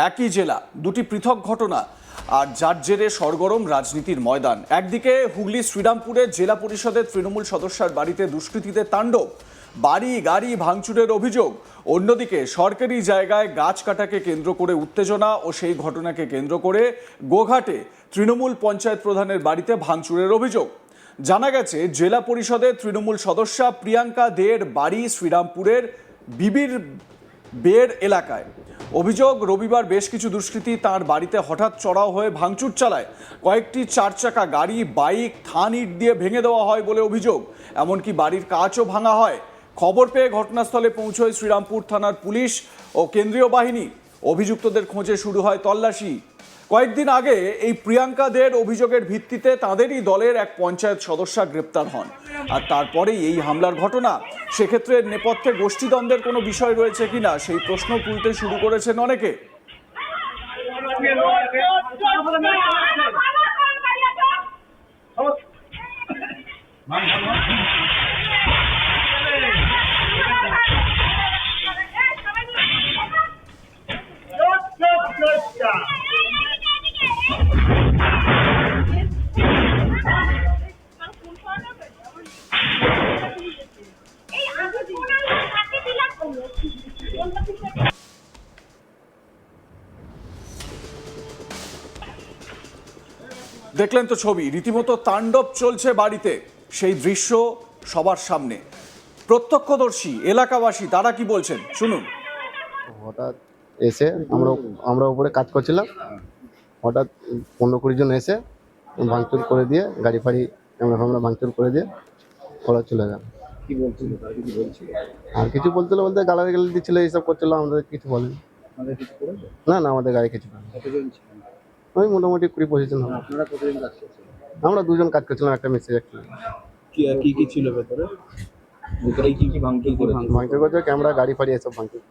একই জেলা, দুটি পৃথক ঘটনা, আর যার জেরে সরগরম রাজনীতির ময়দান। একদিকে হুগলি শ্রীরামপুরে জেলা পরিষদের তৃণমূল সদস্যার বাড়িতে দুষ্কৃতীদের তাণ্ডব, বাড়ি গাড়ি ভাঙচুরের অভিযোগ। অন্যদিকে সরকারি জায়গায় গাছ কাটাকে কেন্দ্র করে উত্তেজনা ও সেই ঘটনাকে কেন্দ্র করে গোঘাটে তৃণমূল পঞ্চায়েত প্রধানের বাড়িতে ভাঙচুরের অভিযোগ। জানা গেছে, জেলা পরিষদের তৃণমূল সদস্যা প্রিয়াঙ্কা দের বাড়ি শ্রীরামপুরের বিবির বেড় এলাকায়। অভিযোগ, রবিবার বেশ কিছু দুষ্কৃতী তার বাড়িতে হঠাৎ চড়াও হয়ে ভাঙচুর চালায়। কয়েকটি চারচাকা গাড়ি, বাইক, থান ইট দিয়ে ভেঙে দেওয়া হয় বলে অভিযোগ। এমনকি বাড়ির কাচও ভাঙা হয়। খবর পেয়ে ঘটনাস্থলে পৌঁছয় শ্রীরামপুর থানার পুলিশ ও কেন্দ্রীয় বাহিনী। অভিযুক্তদের খোঁজে শুরু হয় তল্লাশি। কয়েকদিন আগে এই প্রিয়াঙ্কাদের অভিযোগের ভিত্তিতে তাদেরই দলের এক পঞ্চায়েত সদস্যা গ্রেপ্তার হন, আর তারপরেই এই হামলার ঘটনা। সেক্ষেত্রে নেপথ্যে গোষ্ঠীদ্বন্দ্বের কোনো বিষয় রয়েছে কিনা সেই প্রশ্ন তুলতে শুরু করেছেন অনেকে। দেখলেন তো ছবি, রীতিমতো তাণ্ডব চলছে বাড়িতে, সেই দৃশ্য সবার সামনে। প্রত্যক্ষদর্শী এলাকাবাসী তারা কি বলছেন শুনুন। হঠাৎ এসে আমরা উপরে কাজ করছিলাম, হঠাৎ 15-20 জন এসে ভাঙচুর করে দিয়ে, গাড়ি ফাড়ি ক্যামেরা ফ্যামেরা ভাঙচুর করে দিয়ে ওরা চলে গেল। কি বলছিল আর কিছু বলছিল বলতে গালাগালি গালি দিচ্ছিল, এইসব করছিল। আমাদের কিছু বলেনি। না না, আমাদের গায়ে কিছু বলেনি। কতজন ছিলেন? ওই মোটামুটি 20-25 জন হবে। আপনারা কতজন কাজ করছিলেন? আমরা 2 জন কাজ করছিলাম, একটা মেসেজ একচুয়ালি। কি কি ছিল ভেতরে? ভেতরে কি ভাঙচুর করে? ভাঙচুর করছে ক্যামেরা, গাড়ি ফাড়ি এসব ভাঙচুর।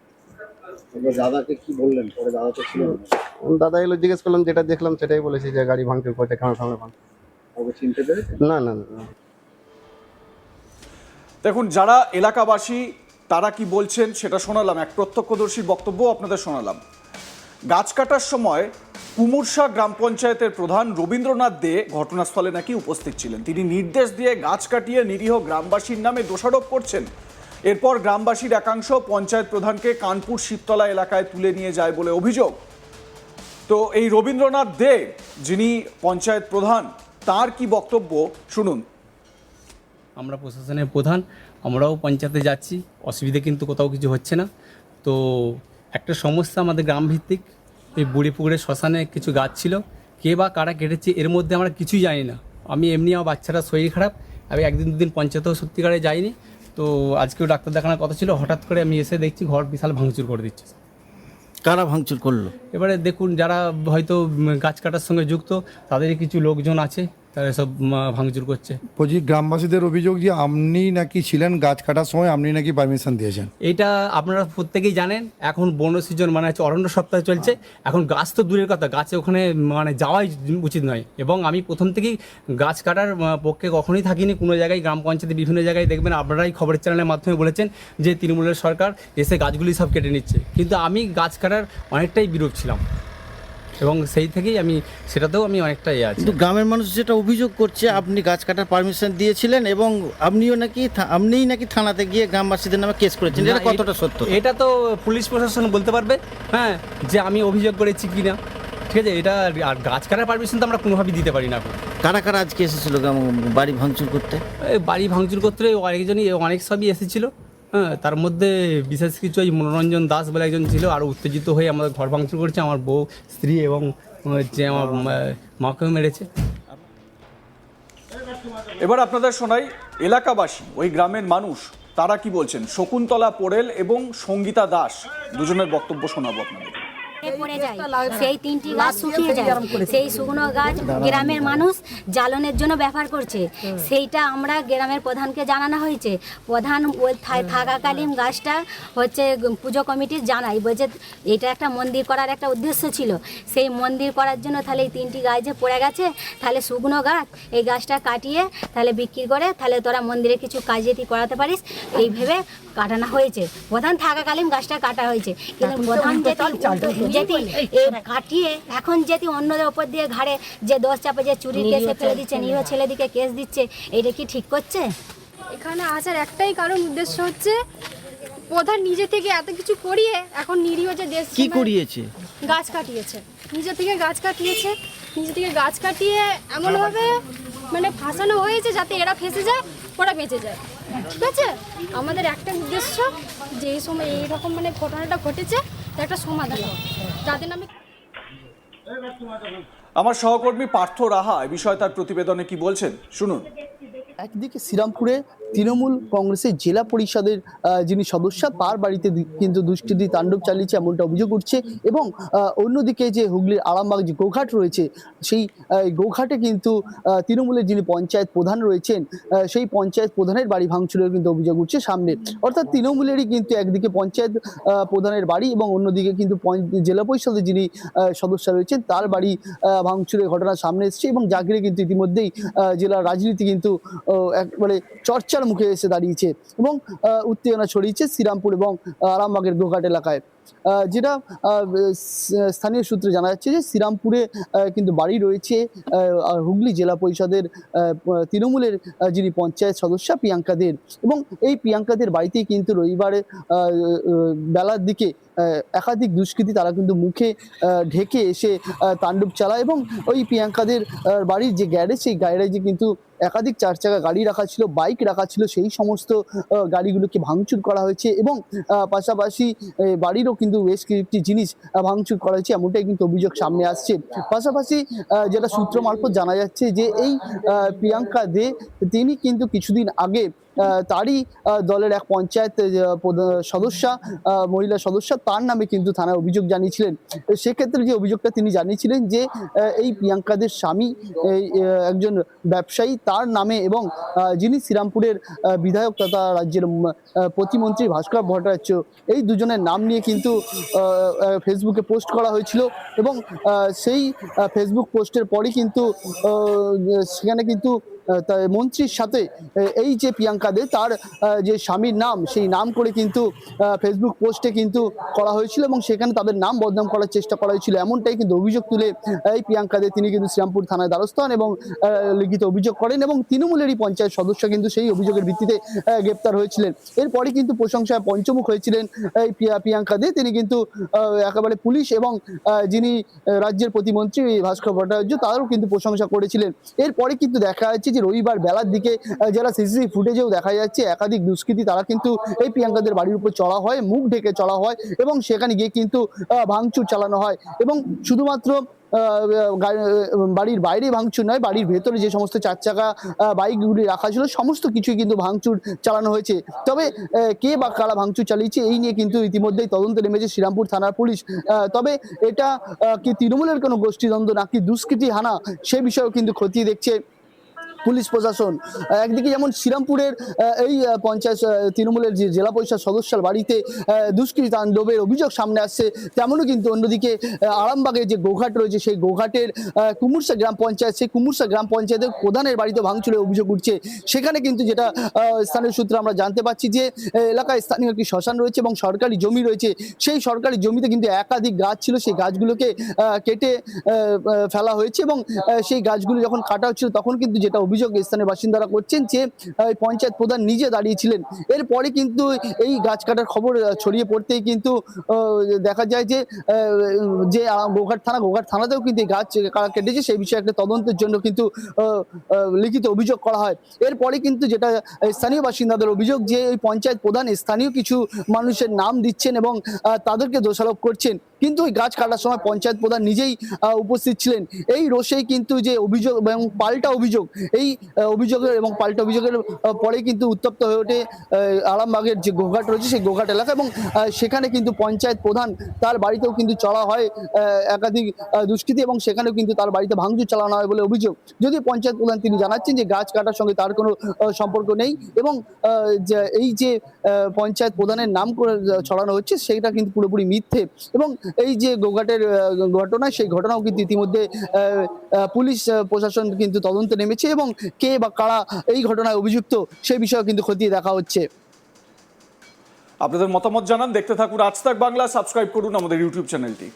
এবার দাদাকে কি বললেন? পরে দাদা তো ছিল না। দাদা এলো, জিজ্ঞেস করলাম, যেটা দেখলাম সেটাই বলেছি যে গাড়ি ভাঙচুর করছে, ক্যামেরা ফ্যামেরা ভাঙচুর। ওকে চিনতে পেরেছেন? না না না। দেখুন, যারা এলাকাবাসী তারা কি বলছেন সেটা শোনালাম, এক প্রত্যক্ষদর্শীর বক্তব্য আপনাদের শোনালাম। গাছ কাটার সময় কুমুরশা গ্রাম পঞ্চায়েতের প্রধান রবীন্দ্রনাথ দে ঘটনাস্থলে নাকি উপস্থিত ছিলেন। তিনি নির্দেশ দিয়ে গাছ কাটিয়ে নিরীহ গ্রামবাসীর নামে দোষারোপ করছেন। এরপর গ্রামবাসীর একাংশ পঞ্চায়েত প্রধানকে কানপুর শিবতলা এলাকায় তুলে নিয়ে যায় বলে অভিযোগ। তো এই রবীন্দ্রনাথ দে, যিনি পঞ্চায়েত প্রধান, তার কি বক্তব্য শুনুন। আমরা প্রশাসনের প্রধান, আমরাও পঞ্চায়েতে যাচ্ছি, অসুবিধে কিন্তু কোথাও কিছু হচ্ছে না। তো একটা সমস্যা আমাদের গ্রাম ভিত্তিক, এই বুড়িপুকুরের শ্মশানে কিছু গাছ ছিল, কে বা কারা কেটেছে এর মধ্যে আমরা কিছুই জানি না। আমি এমনি আমার বাচ্চারা শরীর খারাপ, আমি 1-2 দিন পঞ্চায়েতেও সত্যিকারে যাইনি। তো আজকেও ডাক্তার দেখানোর কথা ছিল, হঠাৎ করে আমি এসে দেখছি ঘর বিশাল ভাঙচুর করে দিচ্ছে। কারা ভাঙচুর করলো? এবারে দেখুন, যারা হয়তো গাছ কাটার সঙ্গে যুক্ত তাদেরই কিছু লোকজন আছে, তারা সব ভাঙচুর করছে। গ্রামবাসীদের অভিযোগ যে আপনি নাকি ছিলেন গাছ কাটার সময়, আপনি নাকি পারমিশন দিয়েছেন। এইটা আপনারা প্রত্যেকেই জানেন, এখন বন সিজন মানে হচ্ছে অরণ্য সপ্তাহ চলছে। এখন গাছ তো দূরের কথা, গাছে ওখানে মানে যাওয়াই উচিত নয়। এবং আমি প্রথম থেকেই গাছ কাটার পক্ষে কখনোই থাকিনি কোনো জায়গায়। গ্রাম পঞ্চায়েতে বিভিন্ন জায়গায় দেখবেন, আপনারাই খবরের চ্যানেলের মাধ্যমে বলেছেন যে তৃণমূলের সরকার এসে গাছগুলি সব কেটে নিচ্ছে, কিন্তু আমি গাছ কাটার অনেকটাই বিরোধ ছিলাম এবং সেই থেকেই আমি সেটাতেও আমি অনেকটাই আছি। কিন্তু গ্রামের মানুষ যেটা অভিযোগ করছে, আপনি গাছ কাটার পারমিশন দিয়েছিলেন এবং আপনিই নাকি থানাতে গিয়ে গ্রামবাসীদের নামে কেস করেছেন। এটা কতটা সত্য? এটা তো পুলিশ প্রশাসন বলতে পারবে, হ্যাঁ, যে আমি অভিযোগ করেছি কি না। ঠিক আছে, এটা আর গাছ কাটার পারমিশন তো আমরা কোনোভাবেই দিতে পারি না। কারা কারা আজকে এসেছিল বাড়ি ভাঙচুর করতে? বাড়ি ভাঙচুর করতে অনেক সবই এসেছিলো। হ্যাঁ, তার মধ্যে বিশেষ কিছু এই মনোরঞ্জন দাস বলে একজন ছিল, আরও উত্তেজিত হয়ে আমাদের ঘর ভাঙচুর করছে, আমার বউ, স্ত্রী এবং যে আমার মাকেও মেরেছে। এবার আপনাদের শোনাই এলাকাবাসী, ওই গ্রামের মানুষ তারা কি বলছেন। শকুন্তলা পোড়েল এবং সঙ্গীতা দাস দুজনের বক্তব্য শোনাবো আপনাদের। পড়ে যায়, সেই 3টি গাছ শুকিয়ে যায়। সেই শুকনো গাছ গ্রামের মানুষ জ্বালনের জন্য ব্যবহার করছে। সেইটা আমরা গ্রামের প্রধানকে জানানো হয়েছে। প্রধান থাকাকালীন গাছটা হচ্ছে পুজো কমিটির জানাই, বলছে এটা একটা মন্দির করার একটা উদ্দেশ্য ছিল। সেই মন্দির করার জন্য তাহলে এই 3টি গাছ যে পড়ে গেছে, তাহলে শুকনো গাছ, এই গাছটা কাটিয়ে তাহলে বিক্রি করে তাহলে তোরা মন্দিরে কিছু কাজে করাতে পারিস, এই ভেবে কাটানো হয়েছে। প্রধান থাকাকালীন গাছটা কাটা হয়েছে, কিন্তু প্রধান যেটা যেটি কাটিয়ে এখন যেটি অন্যদের ওপর দিয়ে ঘাড়ে যে দোষ চাপে যে চুরির কেসে ফেলে দিচ্ছে, নিরীহ ছেলেদিকে কেস দিচ্ছে, এটা কি ঠিক করছে? এখানে আসার একটাই কারণ, উদ্দেশ্য হচ্ছে প্রধান নিজে থেকে এত কিছু করিয়ে এখন নিরীহ যে দেশ কি করিয়েছে? গাছ কাটিয়েছে, নিজে থেকে গাছ কাটিয়েছে, নিজে থেকে গাছ কাটিয়ে এমনভাবে মানে ফাঁসানো হয়েছে যাতে এরা ফেঁসে যায়, ওরা বেঁচে যায়। ঠিক আছে, আমাদের একটা উদ্দেশ্য যে এই সময় এইরকম মানে ঘটনাটা ঘটেছে তার একটা সমাধান হোক, যাদের নামে। আমার সহকর্মী পার্থ রাহা এ বিষয়ে তার প্রতিবেদনে কি বলছেন শুনুন। একদিকে শ্রীরামপুরে তৃণমূল কংগ্রেসের জেলা পরিষদের যিনি সদস্য, তার বাড়িতে কিন্তু দুষ্কৃতী তাণ্ডব চালিয়েছে এমনটা অভিযোগ উঠছে। এবং অন্যদিকে যে হুগলির আরামবাগ যে গোঘাট রয়েছে, সেই গোঘাটে কিন্তু তৃণমূলের যিনি পঞ্চায়েত প্রধান রয়েছেন, সেই পঞ্চায়েত প্রধানের বাড়ি ভাঙচুরের কিন্তু অভিযোগ উঠছে সামনে। অর্থাৎ তৃণমূলেরই কিন্তু একদিকে পঞ্চায়েত প্রধানের বাড়ি এবং অন্যদিকে কিন্তু জেলা পরিষদের যিনি সদস্য রয়েছেন তার বাড়ি ভাঙচুরের ঘটনা সামনে এসেছে। এবং যা ঘিরে কিন্তু ইতিমধ্যেই জেলার রাজনীতি কিন্তু একবারে চর্চার মুখে এসে দাঁড়িয়েছে এবং উত্তেজনা ছড়িয়েছে শ্রীরামপুর এবং আরামবাগের গোঘাট এলাকায়। যেটা স্থানীয় সূত্রে জানা যাচ্ছে যে শ্রীরামপুরে কিন্তু বাড়ি রয়েছে হুগলি জেলা পরিষদের তৃণমূলের যিনি পঞ্চায়েত সদস্য প্রিয়াঙ্কা দের, এবং এই প্রিয়াঙ্কা দের বাড়িতেই কিন্তু রবিবারে বেলার দিকে একাধিক দুষ্কৃতী তারা কিন্তু মুখে ঢেকে এসে তাণ্ডব চালায়। এবং ওই প্রিয়াঙ্কাদের বাড়ির যে গ্যারেজ, সেই গ্যারেজে কিন্তু একাধিক 4 চাকা গাড়ি রাখা ছিল, বাইক রাখা ছিল, সেই সমস্ত গাড়িগুলোকে ভাঙচুর করা হয়েছে এবং পাশাপাশি বাড়িরও কিন্তু বেশ কয়েকটি জিনিস ভাঙচুর করা হয়েছে এমনটাই কিন্তু অভিযোগ সামনে আসছে। পাশাপাশি যেটা সূত্র মারফত জানা যাচ্ছে যে এই প্রিয়াঙ্কা দে তিনি কিন্তু কিছুদিন আগে তারই দলের এক পঞ্চায়েত সদস্যা, মহিলা সদস্য, তার নামে কিন্তু থানায় অভিযোগ জানিয়েছিলেন। সেক্ষেত্রে যে অভিযোগটা তিনি জানিয়েছিলেন যে এই প্রিয়াঙ্কাদের স্বামী একজন ব্যবসায়ী, তার নামে এবং যিনি শ্রীরামপুরের বিধায়ক তথা রাজ্যের প্রতিমন্ত্রী ভাস্কর ভট্টাচার্য, এই দুজনের নাম নিয়ে কিন্তু ফেসবুকে পোস্ট করা হয়েছিল। এবং সেই ফেসবুক পোস্টের পরই কিন্তু সেখানে কিন্তু মন্ত্রীর সাথে এই যে প্রিয়াঙ্কা দে তার যে স্বামীর নাম, সেই নাম করে কিন্তু ফেসবুক পোস্টে কিন্তু করা হয়েছিল এবং সেখানে তাদের নাম বদনাম করার চেষ্টা করা হয়েছিল। এমনটাই কিন্তু অভিযোগ তুলে এই প্রিয়াঙ্কা দে তিনি কিন্তু শ্রীরামপুর থানায় দ্বারস্থ হন এবং লিখিত অভিযোগ করেন এবং তৃণমূলেরই পঞ্চায়েত সদস্য কিন্তু সেই অভিযোগের ভিত্তিতে গ্রেপ্তার হয়েছিলেন। এরপরে কিন্তু প্রশংসায় পঞ্চমুখ হয়েছিলেন এই প্রিয়াঙ্কা দে। তিনি কিন্তু একেবারে পুলিশ এবং যিনি রাজ্যের প্রতিমন্ত্রী ভাস্কর ভট্টাচার্য তারও কিন্তু প্রশংসা করেছিলেন। এরপরে কিন্তু দেখা যাচ্ছে যে রবিবার বেলার দিকে যারা সিসিটিভি ফুটেজেও দেখা যাচ্ছে একাধিক দুষ্কৃতী তারা কিন্তু এই প্রিয়াঙ্কাদের বাড়ির উপর চড়া হয়, মুখ ঢেকে চড়া হয় এবং সেখানে গিয়ে কিন্তু ভাঙচুর চালানো হয়। এবং শুধুমাত্র বাড়ির বাইরে ভাঙচুর নয়, বাড়ির ভেতরে যে সমস্ত 4 চাকা বাইকগুলি রাখা ছিল সমস্ত কিছুই কিন্তু ভাঙচুর চালানো হয়েছে। তবে কে বা কারা ভাঙচুর চালিয়েছে এই নিয়ে কিন্তু ইতিমধ্যেই তদন্তে নেমেছে শ্রীরামপুর থানার পুলিশ। তবে এটা কি তৃণমূলের কোনো গোষ্ঠীদ্বন্দ্ব নাকি দুষ্কৃতী হানা, সে বিষয়েও কিন্তু খতিয়ে দেখছে পুলিশ প্রশাসন। একদিকে যেমন শ্রীরামপুরের এই পঞ্চায়েত তৃণমূলের যে জেলা পরিষদ সদস্যের বাড়িতে দুষ্কৃতী তাণ্ডবের অভিযোগ সামনে আসছে, তেমনও কিন্তু অন্যদিকে আরামবাগের যে গোঘাট রয়েছে সেই গোঘাটের কুমুরসা গ্রাম পঞ্চায়েত, সেই কুমুরসা গ্রাম পঞ্চায়েতের প্রধানের বাড়িতে ভাঙচুরের অভিযোগ উঠছে। সেখানে কিন্তু যেটা স্থানীয় সূত্রে আমরা জানতে পারছি যে এলাকায় স্থানীয় একটি শ্মশান রয়েছে এবং সরকারি জমি রয়েছে। সেই সরকারি জমিতে কিন্তু একাধিক গাছ ছিল, সেই গাছগুলোকে কেটে ফেলা হয়েছে এবং সেই গাছগুলো যখন কাটা হচ্ছিল তখন কিন্তু যেটা অভিযোগ স্থানীয় বাসিন্দারা করছেন যে পঞ্চায়েত প্রধান নিজে দাঁড়িয়েছিলেন। এরপরে কিন্তু এই গাছ কাটার খবর ছড়িয়ে পড়তেই কিন্তু দেখা যায় যে গোঘাট থানাতেও কিন্তু এই গাছ কেটেছে, সেই বিষয়ে একটা তদন্তের জন্য কিন্তু লিখিত অভিযোগ করা হয়। এরপরে কিন্তু যেটা স্থানীয় বাসিন্দাদের অভিযোগ যে এই পঞ্চায়েত প্রধান স্থানীয় কিছু মানুষের নাম দিচ্ছেন এবং তাদেরকে দোষারোপ করছেন, কিন্তু ওই গাছ কাটার সময় পঞ্চায়েত প্রধান নিজেই উপস্থিত ছিলেন। এই রোষেই কিন্তু যে অভিযোগ এবং পাল্টা অভিযোগ, এই অভিযোগের এবং পাল্টা অভিযোগের পরে কিন্তু উত্তপ্ত হয়ে ওঠে আরামবাগের যে গোঘাট রয়েছে সেই গোঘাট এলাকা এবং সেখানে কিন্তু পঞ্চায়েত প্রধান তার বাড়িতেও কিন্তু চড়া হয় একাধিক দুষ্কৃতী এবং সেখানেও কিন্তু তার বাড়িতে ভাঙচুর চালানো হয় বলে অভিযোগ। যদিও পঞ্চায়েত প্রধান তিনি জানাচ্ছেন যে গাছ কাটার সঙ্গে তার কোনো সম্পর্ক নেই এবং এই যে পঞ্চায়েত প্রধানের নাম করে ছড়ানো হচ্ছে সেটা কিন্তু পুরোপুরি মিথ্যে। এবং এই যে গোঘাটের ঘটনা, সেই ঘটনাও কিন্তু ইতিমধ্যে পুলিশ প্রশাসন কিন্তু তদন্তে নেমেছে এবং কে বা কারা এই ঘটনায় অভিযুক্ত সেই বিষয়ে কিন্তু খতিয়ে দেখা হচ্ছে। আপনাদের মতামত জানান, দেখতে থাকুন আজ তাক বাংলা, সাবস্ক্রাইব করুন আমাদের ইউটিউব চ্যানেলটি।